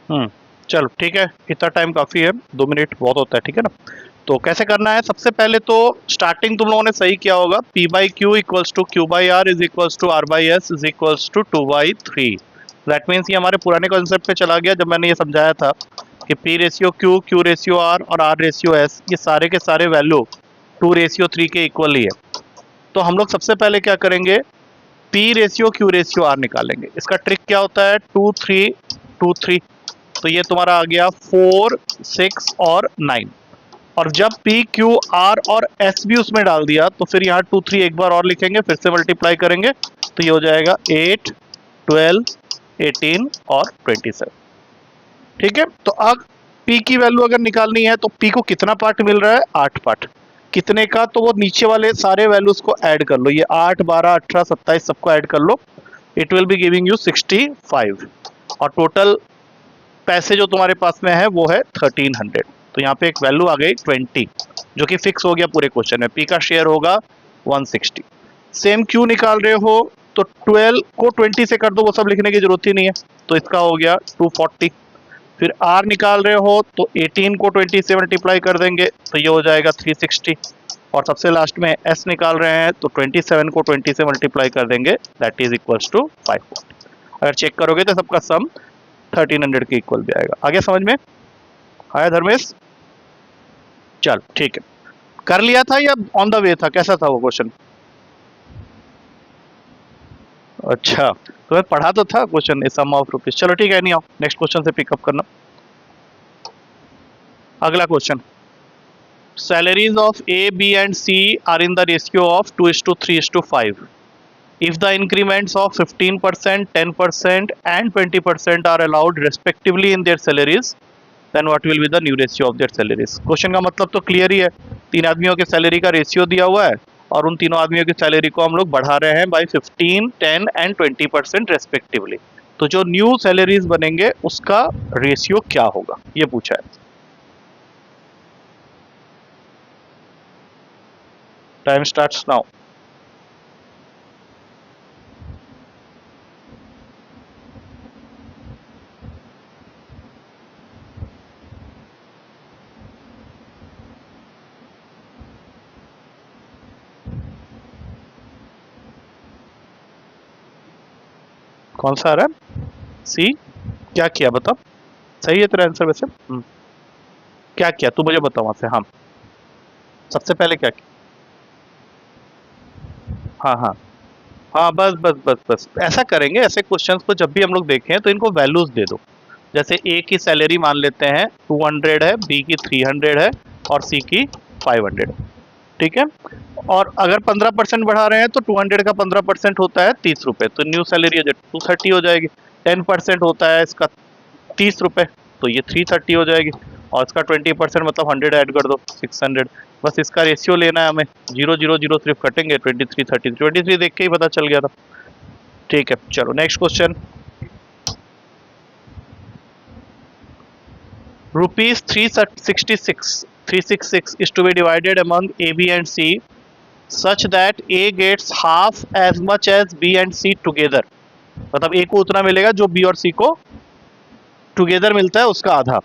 चलो ठीक है, इतना टाइम काफ़ी है, 2 मिनट बहुत होता है, ठीक है ना। तो कैसे करना है, सबसे पहले तो स्टार्टिंग तुम लोगों ने सही किया होगा, P by Q equals to Q by R is equals to R by S is equals to 2/3। That means ये हमारे पुराने कॉन्सेप्ट पे चला गया, जब मैंने ये समझाया था कि P ratio Q, Q ratio R और आर रेशियो एस, ये सारे के सारे वैल्यू 2:3 के इक्वल ही है। तो हम लोग सबसे पहले क्या करेंगे, P ratio Q ratio R निकालेंगे। इसका ट्रिक क्या होता है, 2 3 2 3, तो ये तुम्हारा आ गया 4 6 और 9। और जब P Q R और S भी उसमें डाल दिया तो फिर यहाँ 2 3 एक बार और लिखेंगे, फिर से मल्टीप्लाई करेंगे, तो ये हो जाएगा 8 12 18 और 27। ठीक है, तो अब P की वैल्यू अगर निकालनी है तो P को कितना पार्ट मिल रहा है, 8 पार्ट। कितने का, तो वो नीचे वाले सारे वैल्यूज को ऐड कर लो, ये 8 12 18 27 सबको ऐड कर लो, it will be giving you 65। और टोटल पैसे जो तुम्हारे पास में है वो है 1300। तो यहाँ पे एक वैल्यू आ गई 20, जो कि फिक्स हो गया पूरे क्वेश्चन में। P का शेयर होगा 160। सेम Q निकाल रहे हो तो 12 को 20 से कर दो, वो सब लिखने की जरूरत ही नहीं है, तो इसका हो गया 240। फिर R निकाल रहे हो तो 18 को 20 से मल्टीप्लाई कर देंगे, तो ये हो जाएगा 360। और सबसे लास्ट में S निकाल रहे हैं तो 27 को 20 से मल्टीप्लाई कर देंगे, दैट इज इक्वल्स टू 540। अगर चेक करोगे तो सबका सम 1300 के इक्वल भी आएगा। आगे समझ में आया धर्मेश? चल ठीक है, कर लिया था या ऑन द वे था, कैसा था वो क्वेश्चन? अच्छा, तो मैं पढ़ा तो था क्वेश्चन, सम ऑफ रुपीज। चलो ठीक है, नहीं आओ, नेक्स्ट क्वेश्चन से पिकअप करना। अगला question, salaries of A, B and C are in the ratio of 2:3:5. If the increments of 15%, 10% and 20% are allowed respectively in their salaries, then what will be the new ratio of their salaries? Question का मतलब तो clear ही है, तीन आदमियों के salary का ratio दिया हुआ है और उन तीनों आदमियों की सैलरी को हम लोग बढ़ा रहे हैं बाई 15, 10 एंड 20% रेस्पेक्टिवली। तो जो न्यू सैलरीज बनेंगे उसका रेशियो क्या होगा, ये पूछा है। Time starts now. कौन सा आ रहा है, सी? क्या किया बता, सही है तेरा आंसर वैसे। क्या किया तू मुझे बता वहां से। हाँ, सबसे पहले क्या किया? हाँ हाँ हाँ, बस बस बस बस ऐसा करेंगे, ऐसे क्वेश्चंस को जब भी हम लोग देखें तो इनको वैल्यूज दे दो। जैसे ए की सैलरी मान लेते हैं 200 है, बी की 300 है और सी की 500 है, ठीक है। और अगर 15% बढ़ा रहे हैं तो 200 का 15% होता है 30 रुपए, तो न्यू सैलरी 230 हो जाएगी। 10% होता है इसका 30 रुपए, तो ये 330 हो जाएगी। और इसका 20% मतलब 100 ऐड कर दो, 600। बस इसका रेशियो लेना है हमें, 0 0 0 सिर्फ कटेंगे, 23 30, 23 देख के ही पता चल गया था। ठीक है, चलो next question. Rupees 366 is to be divided among A, B and C such that A gets half as much as B and C together। मतलब A को उतना मिलेगा जो B और C को टुगेदर मिलता है उसका आधा,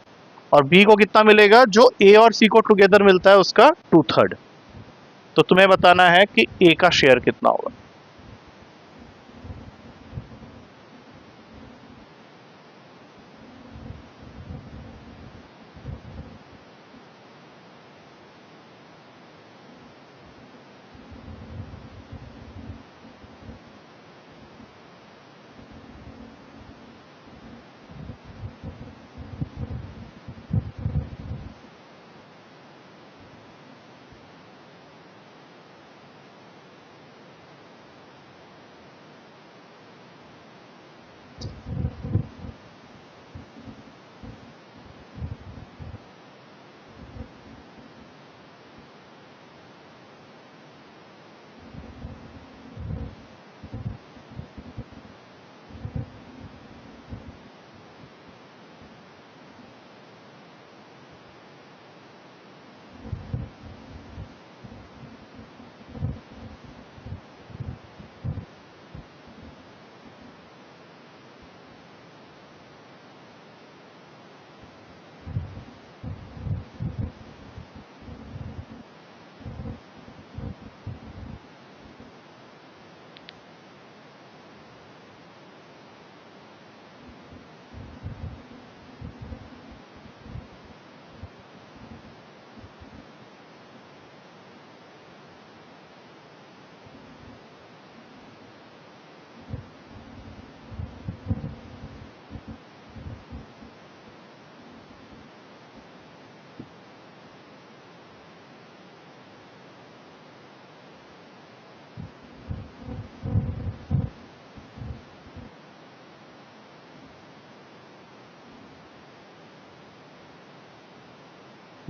और B को कितना मिलेगा जो A और C को टुगेदर मिलता है उसका 2/3। तो तुम्हें बताना है कि A का शेयर कितना होगा।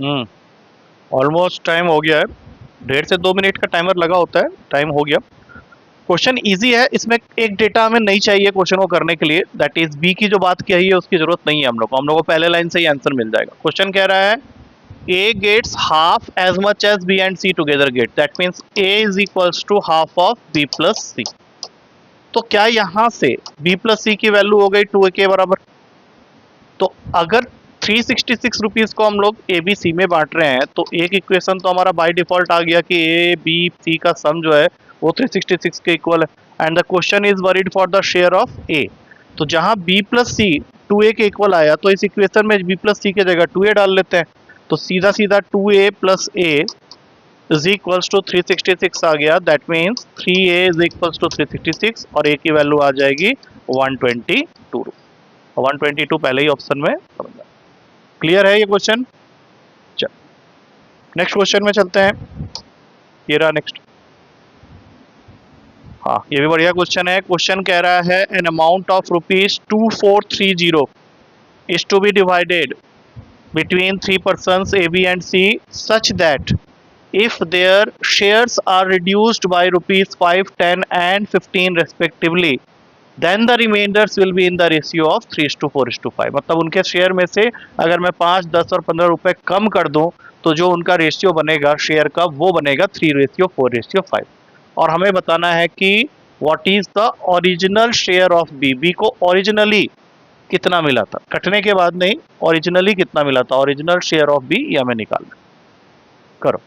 ऑलमोस्ट टाइम हो गया है, 1.5 से 2 मिनट का टाइमर लगा होता है, टाइम हो गया। क्वेश्चन इजी है, इसमें एक डेटा हमें नहीं चाहिए क्वेश्चन को करने के लिए, दैट इज बी की जो बात की है उसकी जरूरत नहीं है हम लोग को पहले लाइन से ही आंसर मिल जाएगा। क्वेश्चन कह रहा है A gets half as much as B and C together get, that means A is equals to half of B plus C. तो क्या यहां से बी प्लस सी की वैल्यू हो गई 2a के बराबर? तो अगर 366 रुपीज को हम लोग ए बी सी में बांट रहे हैं तो एक इक्वेशन तो हमारा बाय डिफॉल्ट आ गया कि ए बी सी का सम जो है वो 366 के इक्वल है। And the question is worried for the share of A. तो जहां बी प्लस सी 2a के इक्वल आया तो इस इक्वेशन में बी प्लस सी की जगह 2a डाल लेते हैं, तो सीधा सीधा 2a plus a is equals to 366 आ गया। That means 3a is equals to 366 और a की वैल्यू आ जाएगी 122। 122 पहले ही ऑप्शन में समझ। क्लियर है ये क्वेश्चन? चल नेक्स्ट क्वेश्चन में चलते हैं। ये रहा नेक्स्ट। हाँ ये भी बढ़िया क्वेश्चन है। क्वेश्चन कह रहा है an amount of ₹2430 is to be divided between 3 persons A, B and C such that if their shares are reduced by ₹5, 10 and 15 respectively, then the remainders will be in the ratio of 3:4:5। मतलब उनके share में से अगर मैं 5, 10 और 15 रुपए कम कर दूं तो जो उनका रेशियो बनेगा शेयर का वो बनेगा 3:4:5। और हमें बताना है कि what is the original share of B. B को ओरिजिनली कितना मिला था, कटने के बाद नहीं, ओरिजिनली कितना मिला था, ओरिजिनल शेयर ऑफ बी ये हमें निकालना। करो।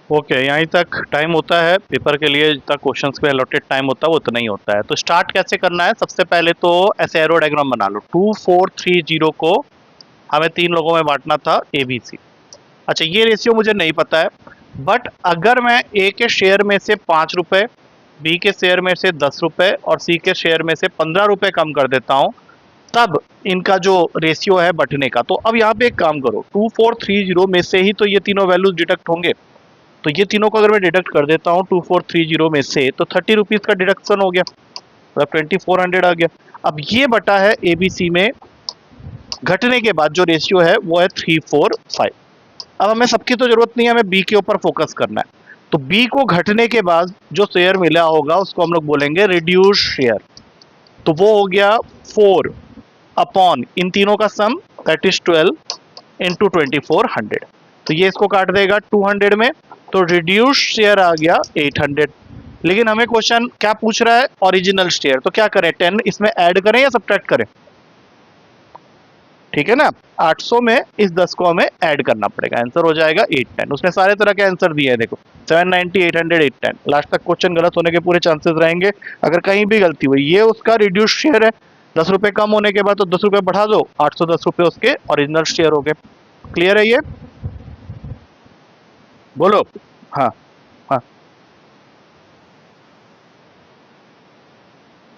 ओके यहीं तक टाइम होता है पेपर के लिए, जितना क्वेश्चंस पे अलॉटेड टाइम होता है वो उतना ही होता है। तो स्टार्ट कैसे करना है, सबसे पहले तो ऐसे एरो डायग्राम बना लो। 2430 को हमें 3 लोगों में बांटना था ए बी सी। अच्छा ये रेशियो मुझे नहीं पता है, बट अगर मैं ए के शेयर में से 5 रुपए, बी के शेयर में से 10 रुपए और सी के शेयर में से 15 रुपए कम कर देता हूं, तब इनका जो रेशियो है बटने का। तो अब यहाँ पे एक काम करो, 2430 में से ही तो ये तीनों वैल्यूज डिडक्ट होंगे। तो ये तीनों को अगर मैं डिडक्ट कर देता हूँ 2430 में से, तो 30 रुपीज का डिडक्शन हो गया, मतलब 2400 आ गया। अब ये बटा है एबीसी में घटने के बाद जो रेशियो है वो है 345। अब हमें सबकी तो जरूरत नहीं है, हमें बी के ऊपर फोकस करना है। तो बी को घटने के बाद जो शेयर मिला होगा उसको हम लोग बोलेंगे रिड्यूस शेयर। तो वो हो गया 4 अपॉन इन तीनों का सम, दैट इज 12 इंटू 2400। तो ये इसको काट देगा 200 में, तो रिड्यूस शेयर आ गया 800। लेकिन हमें क्वेश्चन क्या पूछ रहा है, ओरिजिनल शेयर। तो क्या करें, 10 इसमें ऐड करें या सब्ट्रैक्ट करें? ठीक है ना, 800 में इस 10 को हमें ऐड करना पड़ेगा, आंसर हो जाएगा 810। उसने सारे तरह के आंसर दिए हैं, देखो 790, 800, 810। लास्ट तक क्वेश्चन गलत होने के पूरे चांसेस रहेंगे अगर कहीं भी गलती हुई। ये उसका रिड्यूस शेयर है, 10 रुपए कम होने के बाद तो 10 रुपए बढ़ा दो, 810 रुपए उसके ओरिजिनल शेयर हो गए। क्लियर है ये? बोलो। हाँ हाँ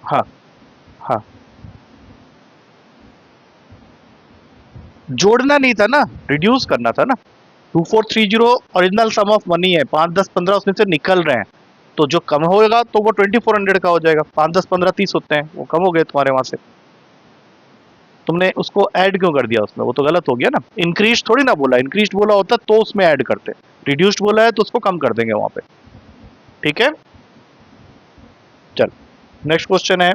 हाँ हाँ। जोड़ना नहीं था ना, रिड्यूस करना था ना। 2430 ओरिजिनल सम ऑफ मनी है, 5, 10, 15 उसमें से निकल रहे हैं, तो जो कम होगा तो वो 2400 का हो जाएगा। 5, 10, 15, 30 होते हैं, वो कम हो गए तुम्हारे वहां से। तुमने उसको ऐड क्यों कर दिया उसमें? वो तो गलत हो गया ना। इंक्रीज थोड़ी ना बोला, इंक्रीज बोला होता तो उसमें ऐड करते, रिड्यूस्ड बोला है तो उसको कम कर देंगे वहां पे। ठीक है, चल नेक्स्ट क्वेश्चन है।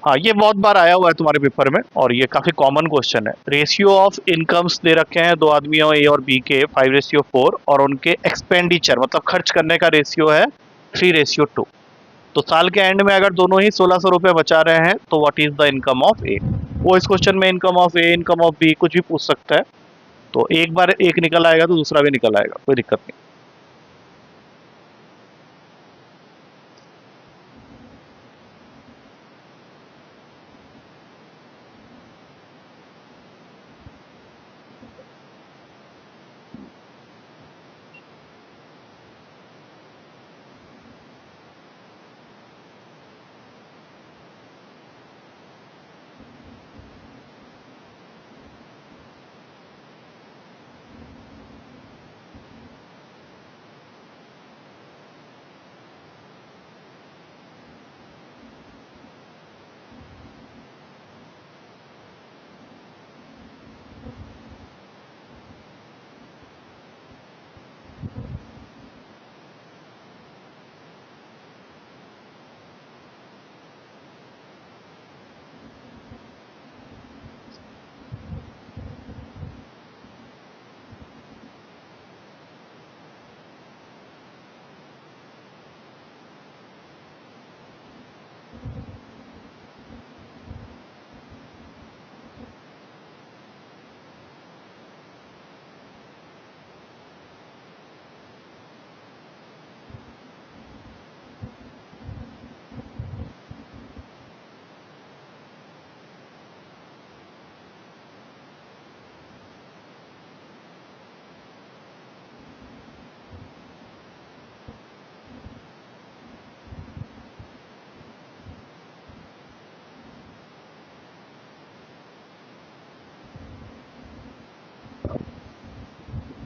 हाँ, ये बहुत बार आया हुआ है तुम्हारे पेपर में और ये काफी कॉमन क्वेश्चन है। रेशियो ऑफ इनकम्स दे रखे हैं दो आदमियों ए और बी के 5:4 और उनके एक्सपेंडिचर मतलब खर्च करने का रेशियो है 3:2। तो साल के एंड में अगर दोनों ही 1600 रुपए बचा रहे हैं तो what is the income of A? वो इस क्वेश्चन में income of A, income of B कुछ भी पूछ सकता है, तो एक बार एक निकल आएगा तो दूसरा भी निकल आएगा, कोई दिक्कत नहीं।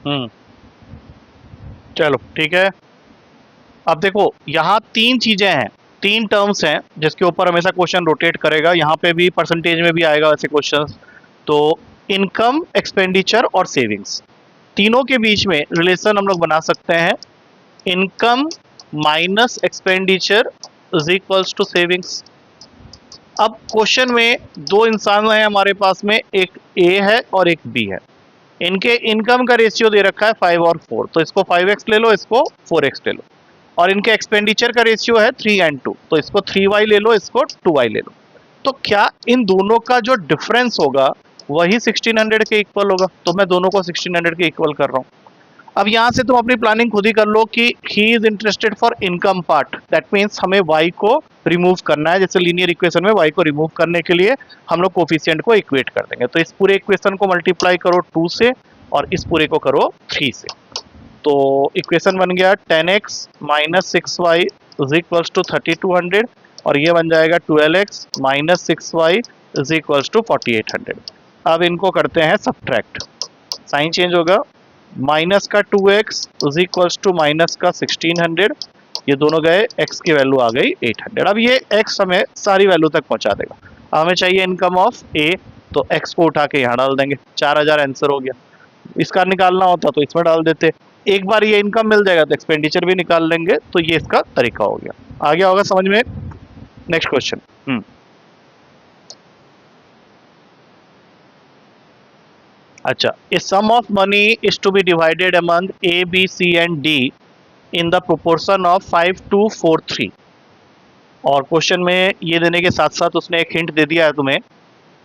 हम्म, चलो ठीक है। अब देखो यहाँ तीन चीजें हैं, तीन टर्म्स हैं जिसके ऊपर हमेशा क्वेश्चन रोटेट करेगा। यहाँ पे भी परसेंटेज में भी आएगा वैसे क्वेश्चंस। तो इनकम, एक्सपेंडिचर और सेविंग्स, तीनों के बीच में रिलेशन हम लोग बना सकते हैं। Income minus expenditure is equals to savings. अब क्वेश्चन में दो इंसान हैं हमारे पास में, एक ए है और एक बी है। इनके इनकम का रेशियो दे रखा है 5 और 4, तो इसको 5x ले लो, इसको 4x ले लो। और इनके एक्सपेंडिचर का रेशियो है 3 and 2, तो इसको 3y ले लो, इसको 2y ले लो। तो क्या इन दोनों का जो डिफरेंस होगा वही 1600 के इक्वल होगा? तो मैं दोनों को 1600 के इक्वल कर रहा हूं। अब यहां से तुम अपनी प्लानिंग खुद ही कर लो कि he is interested for income part, that means हमें y को रिमूव करना है। जैसे लीनियर इक्वेशन में y को रिमूव करने के लिए हम लोग कोफिशिएंट को इक्वेट कर देंगे। तो इस पूरे इक्वेशन को मल्टीप्लाई करो 2 से और इस पूरे को करो 3 से। तो इक्वेशन बन गया 10x minus 6y is equals to 3200 और ये बन जाएगा 12x minus 6y is equals to 4800। अब इनको करते हैं सब्ट्रैक्ट, साइन चेंज होगा, माइनस का 2x is equals to minus का 1600, ये दोनों गए, x की वैल्यू आ गई 800। अब ये x हमें सारी वैल्यू तक पहुंचा देगा। अब हमें चाहिए इनकम ऑफ a, तो x को उठा के यहाँ डाल देंगे, 4000 आंसर हो गया। इसका निकालना होता तो इसमें डाल देते। एक बार ये इनकम मिल जाएगा तो एक्सपेंडिचर भी निकाल लेंगे, तो ये इसका तरीका हो गया। आ गया होगा समझ में? Next question. अच्छा, a sum of money is to be divided among A B C and D in the proportion of 5:4:3। और क्वेश्चन में ये देने के साथ साथ उसने एक हिंट दे दिया है तुम्हें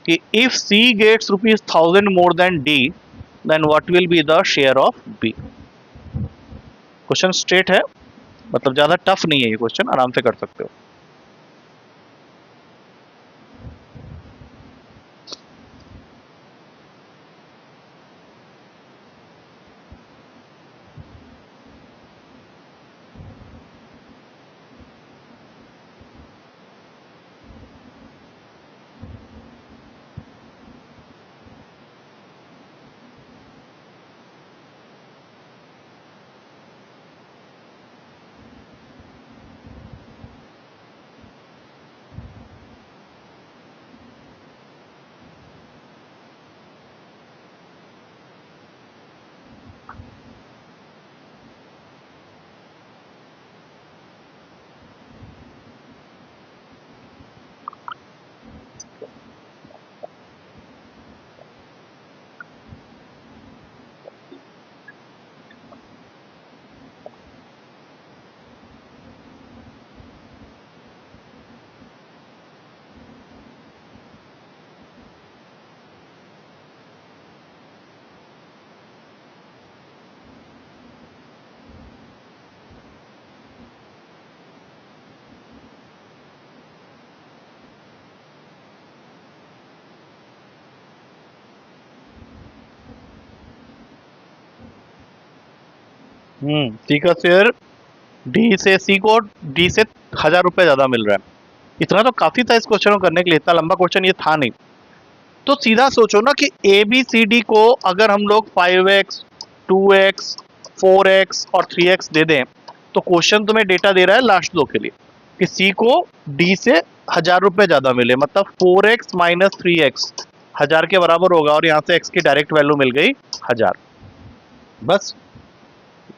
कि if C gets ₹1000 more than D then what will be the share of B. Question straight है, मतलब ज्यादा टफ नहीं है ये क्वेश्चन, आराम से कर सकते हो। सी का शेयर डी से, सी को डी से 1000 रुपए ज्यादा मिल रहा है। इतना तो काफी था इस क्वेश्चन को करने के लिए, इतना लंबा क्वेश्चन ये था नहीं। तो सीधा सोचो ना कि ए बी सी डी को अगर हम लोग 5x 2x 4x और 3x दे दें, तो क्वेश्चन तुम्हें डेटा दे रहा है लास्ट दो के लिए कि सी को डी से 1000 रुपए ज्यादा मिले, मतलब 4x माइनस 3x 1000 के बराबर होगा, और यहां से x की डायरेक्ट वैल्यू मिल गई 1000। बस,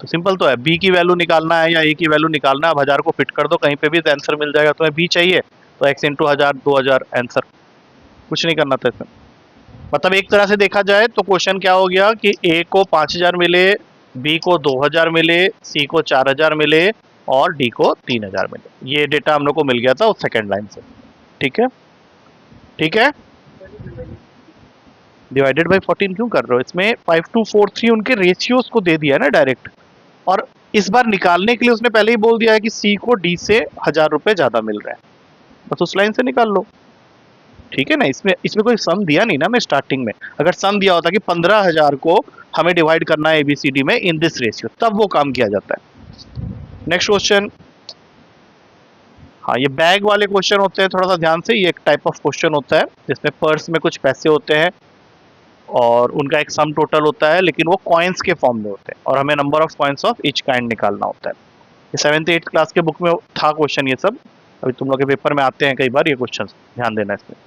तो सिंपल तो है, बी की वैल्यू निकालना है या ए की वैल्यू निकालना है, अब 1000 को फिट कर दो कहीं पे भी, आंसर मिल जाएगा। तुम्हें बी चाहिए तो x इंटू 1000 2000 आंसर, कुछ नहीं करना था इसमें। मतलब एक तरह से देखा जाए तो क्वेश्चन क्या हो गया कि ए को 5000 मिले, बी को 2000 मिले, सी को 4000 मिले और डी को 3000 मिले। ये डेटा हम लोग को मिल गया था उस सेकेंड लाइन से। ठीक है, ठीक है। डिवाइडेड बाई 14 क्यों कर रहे हो? इसमें 5243 उनके रेशियोज को दे दिया है ना डायरेक्ट, और इस बार निकालने के लिए उसने पहले ही बोल दिया है कि सी को डी से 1000 रुपए ज्यादा मिल रहा है, बस उस लाइन से निकाल लो। ठीक है ना, इसमें इसमें कोई सम दिया नहीं ना मैं स्टार्टिंग में। अगर सम दिया होता कि 15,000 को हमें डिवाइड करना है एबीसीडी में इन दिस रेशियो, तब वो काम किया जाता है। Next question. हाँ, ये बैग वाले क्वेश्चन होते हैं, थोड़ा सा ध्यान से, ये एक टाइप ऑफ क्वेश्चन होता है जिसमें पर्स में कुछ पैसे होते हैं और उनका एक सम टोटल होता है, लेकिन वो कॉइन्स के फॉर्म में होते हैं और हमें number of coins of each kind निकालना होता है। ये 7th 8th क्लास के बुक में था क्वेश्चन ये सब, अभी तुम लोग के पेपर में आते हैं कई बार ये क्वेश्चन, ध्यान देना इसमें।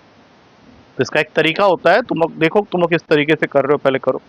तो इसका एक तरीका होता है, तुम लोग देखो तुम लोग किस तरीके से कर रहे हो, पहले करो।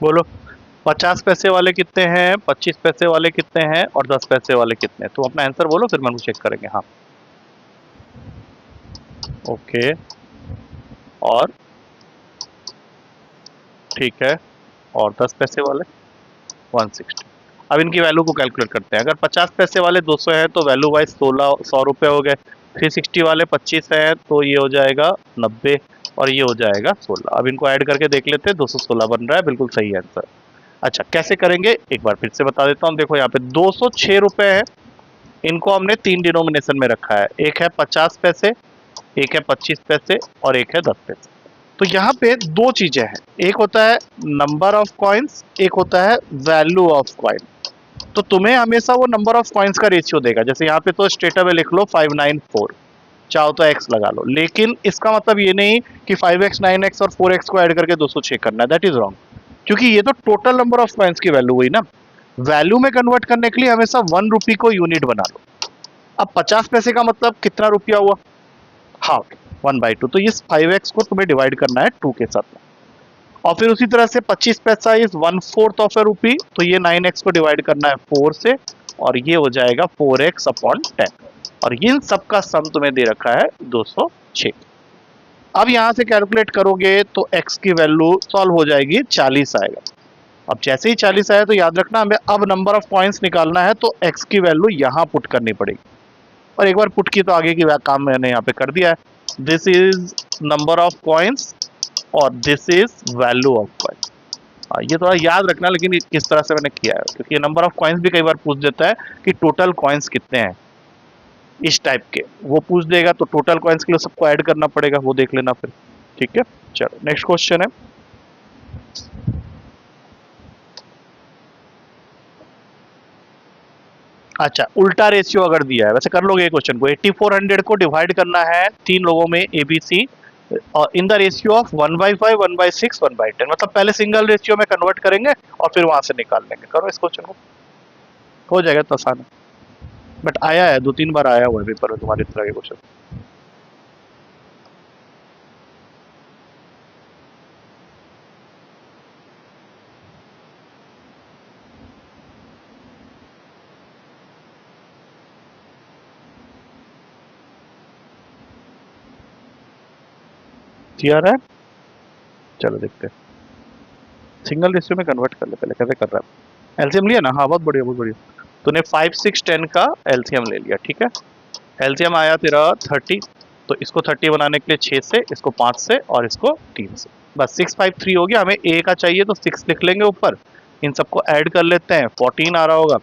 बोलो, 50 पैसे वाले कितने हैं, 25 पैसे वाले कितने हैं और 10 पैसे वाले कितने हैं? तुम अपना आंसर बोलो, फिर मैं चेक करेंगे। हाँ, ओके, और ठीक है, और 10 पैसे वाले 160। अब इनकी वैल्यू को कैलकुलेट करते हैं। अगर 50 पैसे वाले 200 है तो वैल्यू वाइज 100 रुपये हो गए। 360 वाले 25 है तो ये हो जाएगा 90 और ये हो जाएगा 16। अब इनको ऐड करके देख लेते हैं, 216 बन रहा है, बिल्कुल सही आंसर। अच्छा कैसे करेंगे एक बार फिर से बता देता हूँ। देखो यहाँ पे 206 रुपये है, इनको हमने 3 डिनोमिनेशन में रखा है, एक है 50 पैसे, एक है 25 पैसे और एक है 10 पैसे। तो यहाँ पे दो चीजें हैं, एक होता है नंबर ऑफ कॉइन्स, एक होता है वैल्यू ऑफ कॉइन। तो तुम्हें हमेशा वो नंबर ऑफ कॉइन्स का रेशियो देगा। जैसे यहाँ पे तो स्ट्रेट अवे लिख लो 594, चाहो तो एक्स लगा लो, लेकिन इसका मतलब ये नहीं कि 5x 9x और 4x को ऐड करके 206 करना है, दैट इज रॉन्ग। क्योंकि ये तो टोटल नंबर ऑफ कॉइन्स की वैल्यू हुई ना। वैल्यू में कन्वर्ट करने के लिए हमेशा 1 रुपी को यूनिट बना लो। अब 50 पैसे का मतलब कितना रुपया हुआ, हाफ, 1/2। तो इस 5x को तुम्हें डिवाइड करना है 2 के साथ में। और फिर उसी तरह से 25 पैसा इज 1/4 ऑफ ए रुपी, तो ये 9x को डिवाइड करना है 4 से और ये हो जाएगा 4x अपॉन 10। और इन सबका सम तुम्हें दे रखा है 206। अब यहां से कैलकुलेट करोगे तो x की वैल्यू सॉल्व हो जाएगी, 40 आएगा। अब जैसे ही 40 आया तो याद रखना हमें अब नंबर ऑफ पॉइंट्स निकालना है, तो x की वैल्यू यहां पुट करनी पड़ेगी। और एक बार पुट की तो आगे की काम मैंने यहाँ पे कर दिया है। This is number of coins और this is value of coins. ये थोड़ा याद रखना, लेकिन किस तरह से मैंने किया है, क्योंकि नंबर ऑफ कॉइन्स भी कई बार पूछ देता है कि टोटल कॉइन्स कितने हैं, इस टाइप के वो पूछ देगा, तो टोटल कॉइन्स के लिए सबको ऐड करना पड़ेगा, वो देख लेना फिर। ठीक है, चलो नेक्स्ट क्वेश्चन है। अच्छा उल्टा रेशियो अगर दिया है, वैसे कर लोगे क्वेश्चन को। 8400 को डिवाइड करना है 3 लोगों में ABC और इन द रेशियो ऑफ 1/5 1/6 1/10, मतलब पहले सिंगल रेशियो में कन्वर्ट करेंगे और फिर वहां से निकाल लेंगे। करो इस क्वेश्चन को, हो जाएगा तो आसान है। बट आया है 2-3 बार आया हुआ है पेपर में तुम्हारे इस तरह के क्वेश्चन। क्लियर है, चलो देखते हैं। सिंगल रेशियो में कन्वर्ट कर ले पहले, कैसे कर रहा है। एलसीएम लिया ना, हाँ बहुत बढ़िया बहुत बढ़िया। तूने 5 6 10 का एलसीएम ले लिया, ठीक है। एलसीएम आया तेरा 30, तो इसको 30 बनाने के लिए 6 से, इसको 5 से और इसको 3 से, बस 653 हो गया। हमें ए का चाहिए तो 6 लिख लेंगे ऊपर, इन सबको ऐड कर लेते हैं, 14 आ रहा होगा।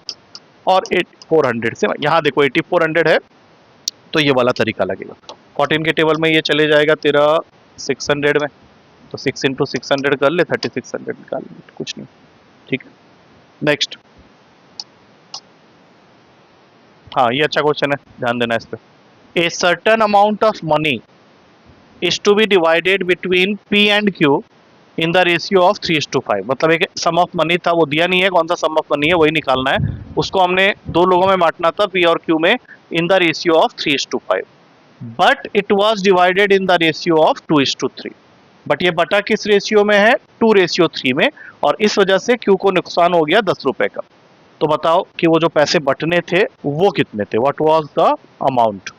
और 8400 से यहाँ देखो 8400 है तो ये वाला तरीका लगेगा। 14 के टेबल में ये चले जाएगा तेरा 600 में, तो 6 इंटू 600 कर ले, 3600 निकाल ले, कुछ नहीं। ठीक है, नेक्स्ट। हाँ ये अच्छा क्वेश्चन है, ध्यान देना इस पे। A certain amount of money is to be divided between P and Q in the ratio of 3:5। मतलब एक सम ऑफ मनी था, वो दिया नहीं है, कौन सा सम ऑफ मनी है वही निकालना है। उसको हमने दो लोगों में बांटना था, पी और क्यू में, इन the ratio of 3:5। But it was divided in the ratio of 2:3। But ये बटा किस रेशियो में है, 2:3 में। और इस वजह से क्यू को नुकसान हो गया 10 रुपए का। तो बताओ कि वो जो पैसे बटने थे वो कितने थे, व्हाट वाज द अमाउंट।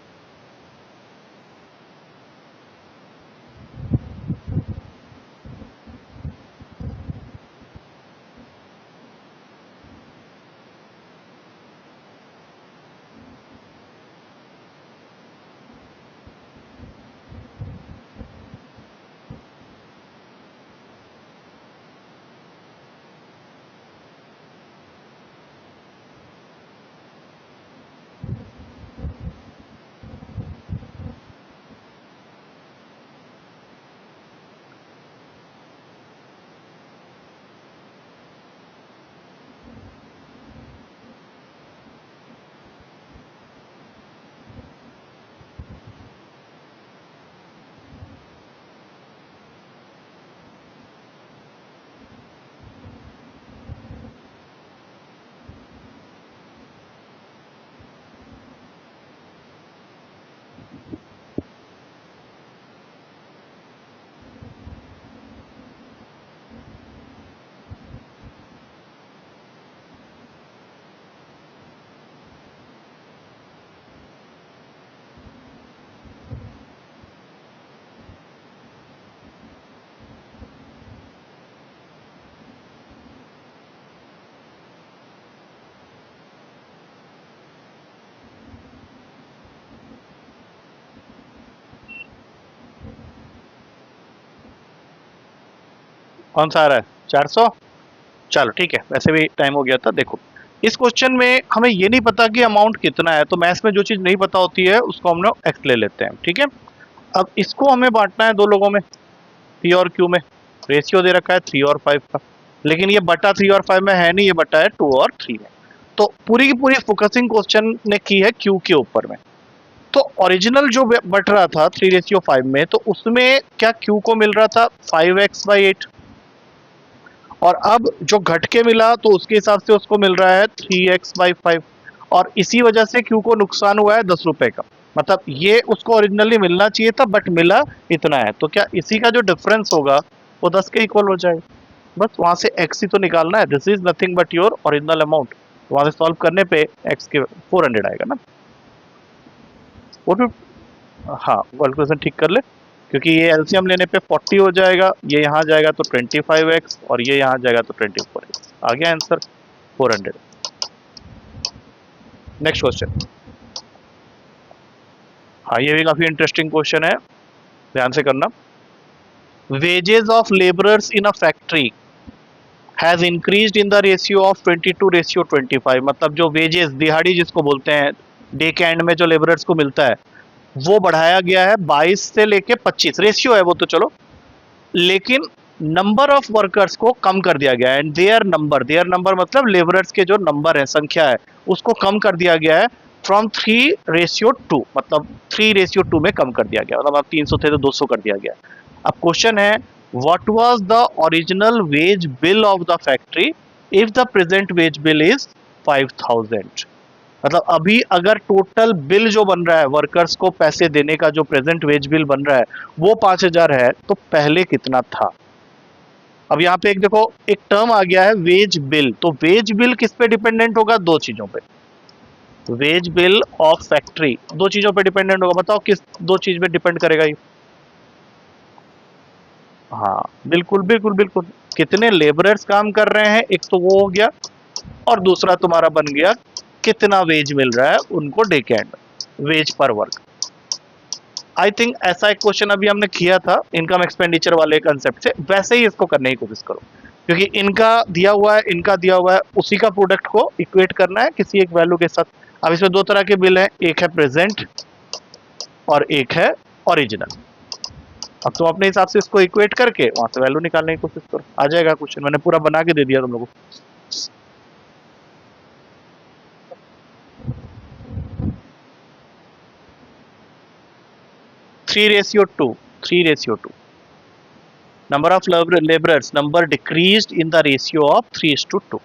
कौन सा आ रहा है 400? चलो ठीक है, वैसे भी टाइम हो गया था। देखो इस क्वेश्चन में हमें ये नहीं पता कि अमाउंट कितना है, तो मैथ्स में जो चीज़ नहीं पता होती है उसको हम लोग एक्स ले लेते हैं, ठीक है। अब इसको हमें बांटना है दो लोगों में, पी और क्यू में। रेशियो दे रखा है 3 और 5 का, लेकिन ये बटा 3 और 5 में है नहीं, ये बटा है 2 और 3 में। तो पूरी की पूरी फोकसिंग क्वेश्चन ने की है क्यू के ऊपर में। तो ओरिजिनल जो बट रहा था 3:5 में, तो उसमें क्या क्यू को मिल रहा था 5x/8, और अब जो घट के मिला तो उसके हिसाब से उसको मिल रहा है 3x/5, और इसी वजह से क्यू को नुकसान हुआ है 10 रुपए का। मतलब ये उसको ओरिजिनली मिलना चाहिए था बट मिला इतना है, तो क्या इसी का जो डिफरेंस होगा वो 10 के इक्वल हो जाएगा। बस वहां से एक्स ही तो निकालना है, this is nothing but your original amount. वहां से सॉल्व करने पे एक्स के 400 आएगा ना। वो भी हाँ, कैलकुलेशन ठीक कर ले, क्योंकि ये एलसीएम लेने पे 40 हो जाएगा, ये यहाँ जाएगा तो 25x, और ये यहाँ जाएगा तो 24x। आ गया आंसर 400। Next question. हाँ, ये भी काफी इंटरेस्टिंग क्वेश्चन है, ध्यान से करना। Wages of labourers in a factory has increased in the ratio of 22:25। मतलब जो वेजेस, दिहाड़ी जिसको बोलते हैं, डे के एंड में जो लेबरर्स को मिलता है, वो बढ़ाया गया है 22 से लेके 25। रेशियो है वो तो चलो, लेकिन नंबर ऑफ वर्कर्स को कम कर दिया गया है। एंड देयर नंबर मतलब लेबरर्स के जो नंबर है, संख्या है, उसको कम कर दिया गया है फ्रॉम 3:2। मतलब 3:2 में कम कर दिया गया, मतलब अब 300 थे तो 200 कर दिया गया। अब क्वेश्चन है, what was the original wage bill of the factory if the present wage bill is 5000। मतलब अभी अगर टोटल बिल जो बन रहा है वर्कर्स को पैसे देने का, जो प्रेजेंट वेज बिल बन रहा है वो 5000 है, तो पहले कितना था। अब यहाँ पे एक देखो, एक टर्म आ गया है वेज बिल। तो वेज बिल किस पे डिपेंडेंट होगा? दो चीजों पे। वेज बिल ऑफ फैक्ट्री दो चीजों पे डिपेंडेंट होगा। बताओ किस दो चीज पे डिपेंड करेगा ये? हाँ, बिल्कुल बिल्कुल बिल्कुल, कितने लेबरर्स काम कर रहे हैं, एक तो वो हो गया, और दूसरा तुम्हारा बन गया कितना वेज मिल रहा है उनको डे के एंड, वेज पर वर्क। आई थिंक ऐसा एक क्वेश्चन अभी हमने किया था इनकम एक्सपेंडिचर वाले कंसेप्ट से, वैसे ही इसको करने की कोशिश करो, क्योंकि इनका दिया हुआ है, इनका दिया हुआ है, उसी का प्रोडक्ट को इक्वेट करना है किसी एक वैल्यू के साथ। अब इसमें दो तरह के बिल हैं, एक है प्रेजेंट और एक है ओरिजिनल। अब तुम अपने हिसाब से इसको इक्वेट करके वहां से वैल्यू निकालने की कोशिश करो, आ जाएगा क्वेश्चन। मैंने पूरा बना के दे दिया तुम लोगों को। 3:2, 3:2, number of laborers number decreased in the ratio of 3:2।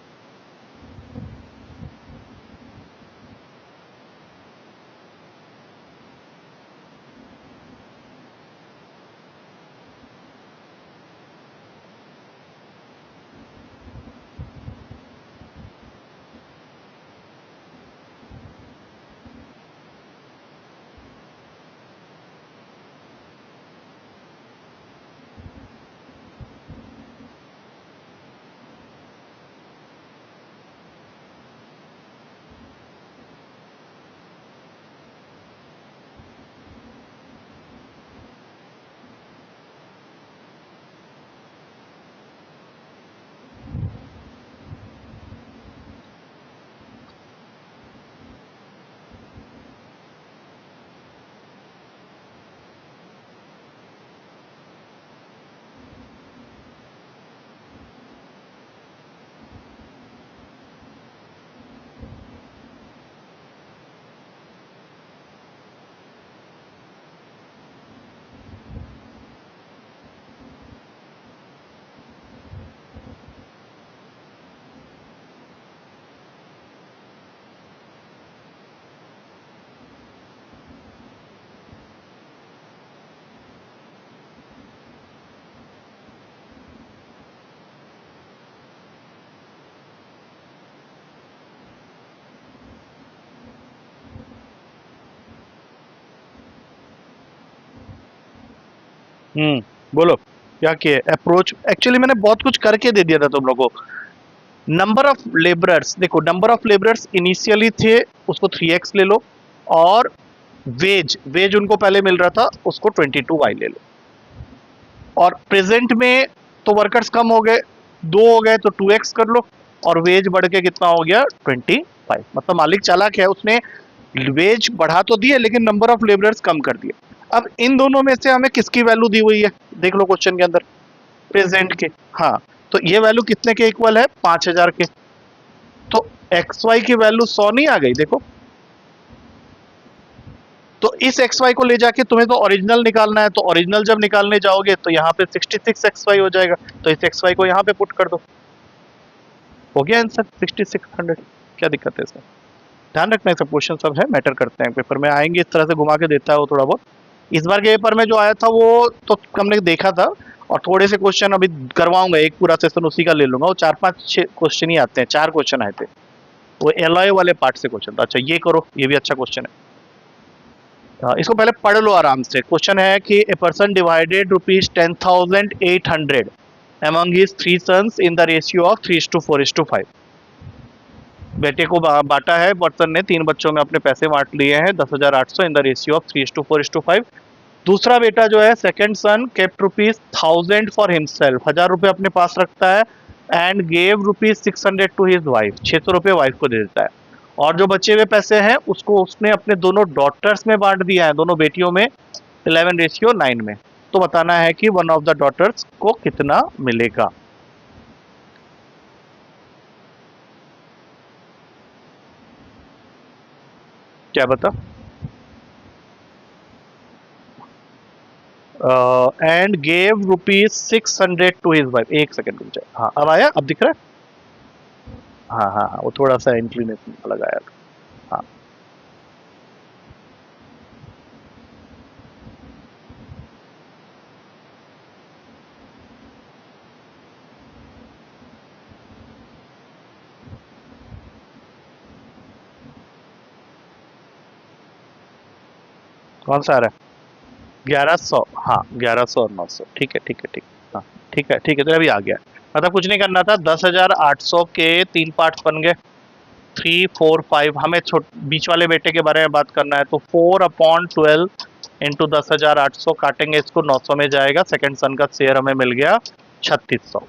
बोलो क्या किए अप्रोच। एक्चुअली मैंने बहुत कुछ करके दे दिया था तुम लोगों को। नंबर ऑफ लेबरर्स, देखो नंबर ऑफ लेबरर्स इनिशियली थे, उसको 3x ले लो, और वेज वेज उनको पहले मिल रहा था, उसको 22y ले लो। और प्रेजेंट में तो वर्कर्स कम हो गए, 2 हो गए तो 2x कर लो, और वेज बढ़ के कितना हो गया 25। मतलब मालिक चालाक है, उसने वेज बढ़ा तो दिए लेकिन नंबर ऑफ लेबरर्स कम कर दिए। अब इन दोनों में से हमें किसकी वैल्यू दी हुई है, देख लो क्वेश्चन के अंदर, प्रेजेंट के। हाँ, तो ये वैल्यू कितने के इक्वल है, 5000 के। तो XY की वैल्यू 100 नहीं आ गई, देखो। तो इस XY को ले जाके तुम्हें तो ओरिजिनल निकालना है, तो ओरिजिनल जब निकालने जाओगे तो यहाँ पे 66XY हो जाएगा, तो इस XY को यहाँ पे पुट कर दो, हो गया आंसर 6600। क्या दिक्कत है इसमें? ध्यान रखना, सब क्वेश्चन सब है, मैटर करते हैं, पेपर में आएंगे, इस तरह से घुमा के देता है वो थोड़ा बहुत। इस बार के पेपर में जो आया था वो तो हमने देखा था, और थोड़े से क्वेश्चन अभी करवाऊंगा, एक पूरा सेशन उसी का ले लूंगा। वो 4-5-6 क्वेश्चन ही आते हैं, 4 क्वेश्चन आए थे, वो एलॉय वाले पार्ट से क्वेश्चन था। अच्छा ये करो, ये भी अच्छा क्वेश्चन है। इसको पहले पढ़ लो आराम से। क्वेश्चन है कि a person divided ₹10,800 among his 3 sons in the ratio of 3:4:5। बेटे को बांटा है पर्सन ने, 3 बच्चों में अपने पैसे बांट लिए हैं 10,800 इन द रेशियो ऑफ 3:4:5। दूसरा बेटा जो है second son kept ₹1000 for himself, 1000 रुपये अपने पास रखता है, and gave ₹600 to his wife, 600 रुपये वाइफ को दे देता है, और जो बचे हुए पैसे हैं उसको उसने अपने दोनों डॉटर्स में बांट दिया है, दोनों बेटियों में 11:9 में। तो बताना है कि वन ऑफ द डॉटर्स को कितना मिलेगा। क्या बता, and gave ₹600 to his wife. एक सेकंड रुक जाए, हाँ अब आया, अब दिख रहा है। हाँ हाँ हाँ, वो थोड़ा सा इंक्लिनेशन लगाया था। हाँ, कौन सा आ रहा है? 1100, हाँ 1100 और 900, ठीक है ठीक है ठीक है, हाँ ठीक है, तो अभी आ गया। मतलब कुछ नहीं करना था, 10,800 के 3 पार्ट्स बन गए, 3, 4, 5। हमें बीच वाले बेटे के बारे में बात करना है, तो 4/12 इंटू 10,800 काटेंगे इसको, 900 में जाएगा। सेकंड सन का शेयर हमें मिल गया 3600।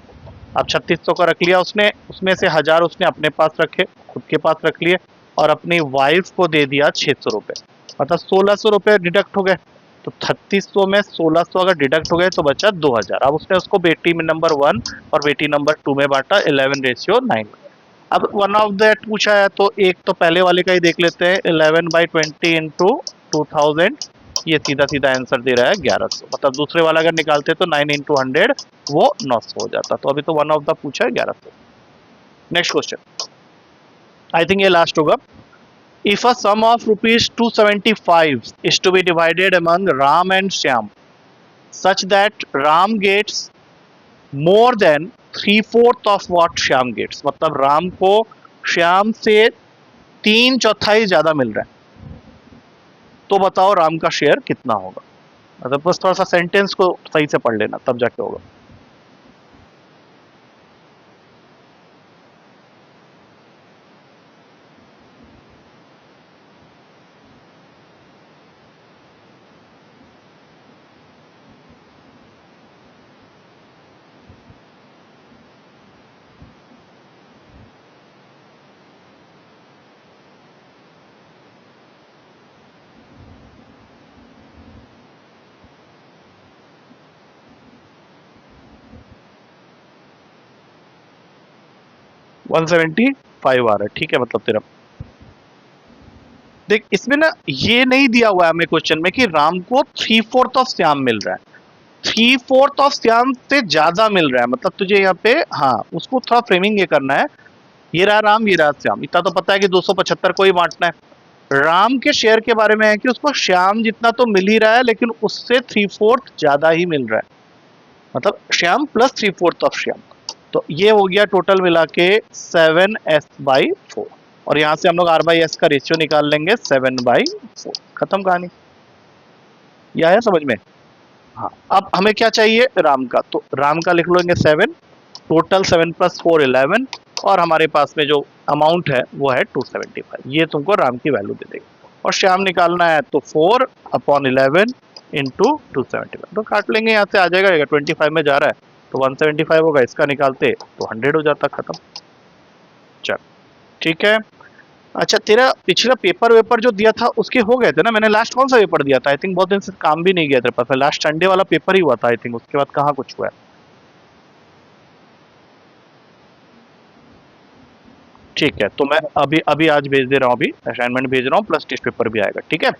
अब 3600 का रख लिया उसने, उसमें से 1000 उसने अपने पास रखे, खुद के पास रख लिए, और अपनी वाइफ को दे दिया 600 रुपये, मतलब 1600 रुपये डिडक्ट हो गए। तो 3600 में 1600 अगर डिडक्ट हो गए तो बचा 2000। अब उसने उसको बेटी में नंबर 1 और बेटी नंबर 2 में बांटा 11:9। अब वन ऑफ दैट पूछा है, तो एक तो पहले वाले का ही देख लेते हैं, 11/20 इंटू 2000, ये सीधा सीधा आंसर दे रहा है 1100। मतलब दूसरे वाला अगर निकालते तो 9 इंटू 100 वो 900 हो जाता। तो अभी तो वन ऑफ द पूछा है 1100। नेक्स्ट क्वेश्चन, आई थिंक ये लास्ट होगा। If a sum of ₹275 is to be divided among Ram and Shyam such that Ram gets more than 3/4 of what Shyam gets, मतलब राम को श्याम से 3/4 ज्यादा मिल रहा है, तो बताओ राम का शेयर कितना होगा। मतलब बस थोड़ा सा सेंटेंस को सही से पढ़ लेना, तब जाके होगा। 175 आ रहा है, ठीक है। मतलब तेरा देख, इसमें ना ये नहीं दिया हुआ है हमें क्वेश्चन में कि राम को 3/4 ऑफ श्याम मिल रहा है, 3/4 ऑफ श्याम से ज्यादा मिल रहा है। मतलब तुझे यहाँ पे, हाँ उसको थोड़ा फ्रेमिंग ये करना है, ये रहा राम, ये रहा श्याम, इतना तो पता है कि 275 को ही बांटना है। राम के शेयर के बारे में है कि उसको श्याम जितना तो मिल ही रहा है, लेकिन उससे 3/4 ज्यादा ही मिल रहा है, मतलब श्याम प्लस 3/4 ऑफ श्याम। तो ये हो गया टोटल मिला के 7s/4, और यहां से हम लोग R/S का रेशियो निकाल लेंगे 7/4। खत्म कहानी, यह है समझ में। हाँ, अब हमें क्या चाहिए राम का, तो राम का लिख लेंगे 7, टोटल 7 + 4 11, और हमारे पास में जो अमाउंट है वो है 275। ये तुमको राम की वैल्यू दे देगी। और श्याम निकालना है तो 4/11 इंटू 275, तो काट लेंगे, यहाँ से आ जाएगा 25 में जा रहा है तो 175 होगा, इसका निकालते तो 100 हो जाता, खत्म। चल ठीक है। अच्छा तेरा पिछला पेपर वेपर जो दिया था उसके हो गए थे ना? मैंने लास्ट कौन सा पेपर दिया था? आई थिंक बहुत दिन से काम भी नहीं गया तेरे पास, लास्ट संडे वाला पेपर ही हुआ था आई थिंक, उसके बाद कहाँ कुछ हुआ है? ठीक है, तो मैं अभी अभी आज भेज दे रहा हूँ, अभी असाइनमेंट भेज रहा हूँ, प्लस टेस्ट पेपर भी आएगा, ठीक है?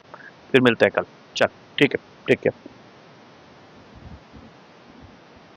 फिर मिलते हैं कल। चल ठीक है, ठीक है।